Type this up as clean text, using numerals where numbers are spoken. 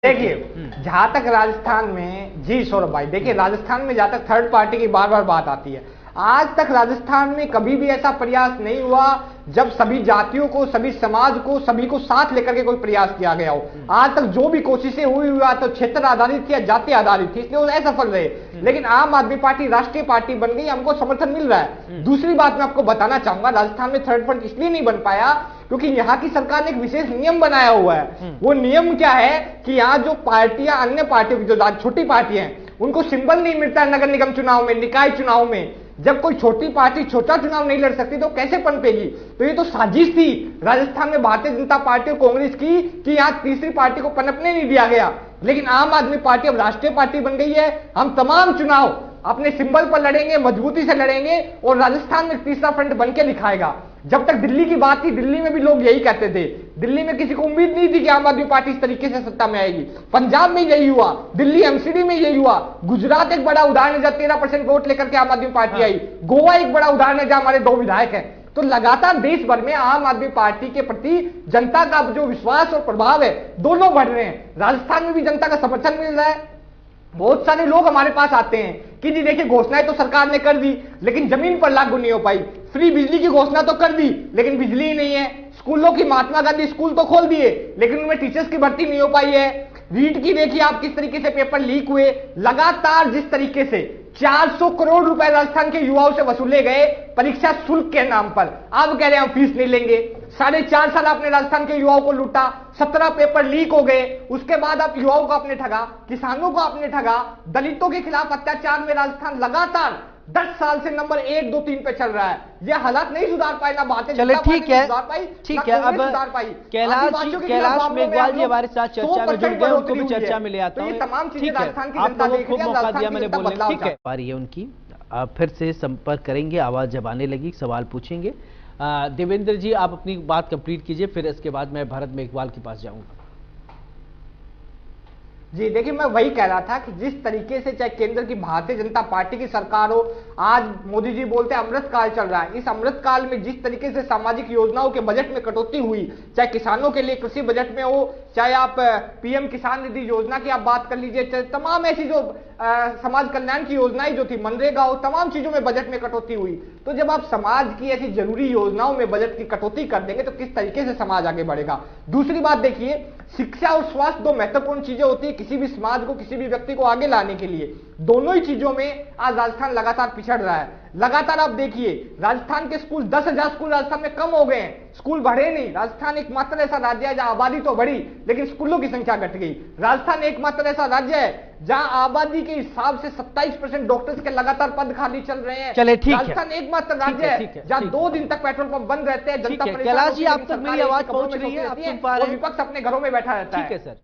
देखिए, जहां तक राजस्थान में, जी सौरभ भाई, देखिए राजस्थान में जहां तक थर्ड पार्टी की बार बार बात आती है, आज तक राजस्थान में कभी भी ऐसा प्रयास नहीं हुआ जब सभी जातियों को, सभी समाज को, सभी को साथ लेकर के कोई प्रयास किया गया हो। आज तक जो भी कोशिशें हुई हुआ तो क्षेत्र आधारित थी या जाति आधारित थी, इसलिए वो असफल रहे। लेकिन आम आदमी पार्टी राष्ट्रीय पार्टी बन गई, हमको समर्थन मिल रहा है। दूसरी बात मैं आपको बताना चाहूंगा, राजस्थान में थर्ड फ्रंट इसलिए नहीं बन पाया क्योंकि यहाँ की सरकार ने एक विशेष नियम बनाया हुआ है। वो नियम क्या है कि यहाँ जो पार्टियां, अन्य पार्टियों की जो छोटी पार्टियां हैं, उनको सिंबल नहीं मिलता है नगर निगम चुनाव में, निकाय चुनाव में। जब कोई छोटी पार्टी छोटा चुनाव नहीं लड़ सकती तो कैसे पनपेगी? तो ये तो साजिश थी राजस्थान में भारतीय जनता पार्टी और कांग्रेस की कि यहां तीसरी पार्टी को पनपने नहीं दिया गया। लेकिन आम आदमी पार्टी अब राष्ट्रीय पार्टी बन गई है। हम तमाम चुनाव अपने सिंबल पर लड़ेंगे, मजबूती से लड़ेंगे और राजस्थान में तीसरा फ्रंट बन के दिखाएगा। जब तक दिल्ली की बात थी, दिल्ली में भी लोग यही कहते थे। दिल्ली में किसी को उम्मीद नहीं थी कि आम आदमी पार्टी इस तरीके से सत्ता में आएगी। पंजाब में यही हुआ, दिल्ली एमसीडी में यही हुआ, गुजरात एक बड़ा उदाहरण है जहां 13% वोट लेकर के आम आदमी पार्टी आई, गोवा एक बड़ा उदाहरण है जहां हमारे 2 विधायक हैं। तो लगातार देश भर में आम आदमी पार्टी के प्रति जनता का जो विश्वास और प्रभाव है, दोनों बढ़ रहे हैं। राजस्थान में भी जनता का समर्थन मिल रहा है। बहुत सारे लोग हमारे पास आते हैं कि जी देखिए, घोषणाएं तो सरकार ने कर दी लेकिन जमीन पर लागू नहीं हो पाई। फ्री बिजली की घोषणा तो कर दी लेकिन बिजली ही नहीं है। स्कूलों की, महात्मा गांधी स्कूल तो खोल दिए लेकिन उनमें टीचर्स की भर्ती नहीं हो पाई है। रीट की देखिए आप किस तरीके से पेपर लीक हुए। लगातार जिस तरीके से 400 करोड़ रुपए राजस्थान के युवाओं से वसूले गए परीक्षा शुल्क के नाम पर, अब कह रहे हैं हम फीस नहीं लेंगे। 4.5 साल आपने राजस्थान के युवाओं को लूटा, 17 पेपर लीक हो गए। उसके बाद आप युवाओं को आपने ठगा, किसानों को आपने ठगा, दलितों के खिलाफ अत्याचार में राजस्थान लगातार 10 साल से नंबर 1, 2, 3 पे चल रहा है। ये हालात नहीं सुधार पाए, ना बातें चले, ठीक है, ठीक है। अब कैलाश मेघवाल जी हमारे साथ चर्चा में जुड़ गए, उनको भी चर्चा में ले आता हूं। ठीक है, आप लोगों को खूब मौका दिया मैंने बोलने, ठीक है। पारी है उनकी, फिर से संपर्क करेंगे, आवाज जब आने लगी सवाल पूछेंगे। देवेंद्र जी आप अपनी बात कंप्लीट कीजिए, फिर इसके बाद मैं भरत मेघवाल के पास जाऊंगा। जी देखिए, मैं वही कह रहा था कि जिस तरीके से चाहे केंद्र की भारतीय जनता पार्टी की सरकार हो, आज मोदी जी बोलते हैं अमृत काल चल रहा है। इस अमृत काल में जिस तरीके से सामाजिक योजनाओं के बजट में कटौती हुई, चाहे किसानों के लिए कृषि बजट में हो, चाहे आप पीएम किसान निधि योजना की आप बात कर लीजिए, चाहे तमाम ऐसी जो समाज कल्याण की योजनाएं जो थी, मनरेगा हो, तमाम चीजों में बजट में कटौती हुई। तो जब आप समाज की ऐसी जरूरी योजनाओं में बजट की कटौती कर देंगे तो किस तरीके से समाज आगे बढ़ेगा? दूसरी बात देखिए, शिक्षा और स्वास्थ्य 2 महत्वपूर्ण चीजें होती है किसी भी समाज को, किसी भी व्यक्ति को आगे लाने के लिए। दोनों ही चीजों में आज राजस्थान लगातार पिछड़ रहा है। लगातार आप देखिए, राजस्थान के स्कूल 10,000 स्कूल राजस्थान में कम हो गए हैं, स्कूल बढ़े नहीं। राजस्थान एकमात्र ऐसा राज्य है जहां आबादी तो बढ़ी लेकिन स्कूलों की संख्या घट गई। राजस्थान एकमात्र ऐसा राज्य है जहां आबादी के हिसाब से 27% डॉक्टर्स के लगातार पद खाली चल रहे हैं। चले, ठीक है। राजस्थान एकमात्र राज्य है जहां 2 दिन तक पेट्रोल पंप बंद रहते हैं। जनता कैलाश जी आप तक मेरी आवाज पहुंच रही है, आप सुन पा रहे हैं? विपक्ष अपने घरों में बैठा रहता है। ठीक है सर।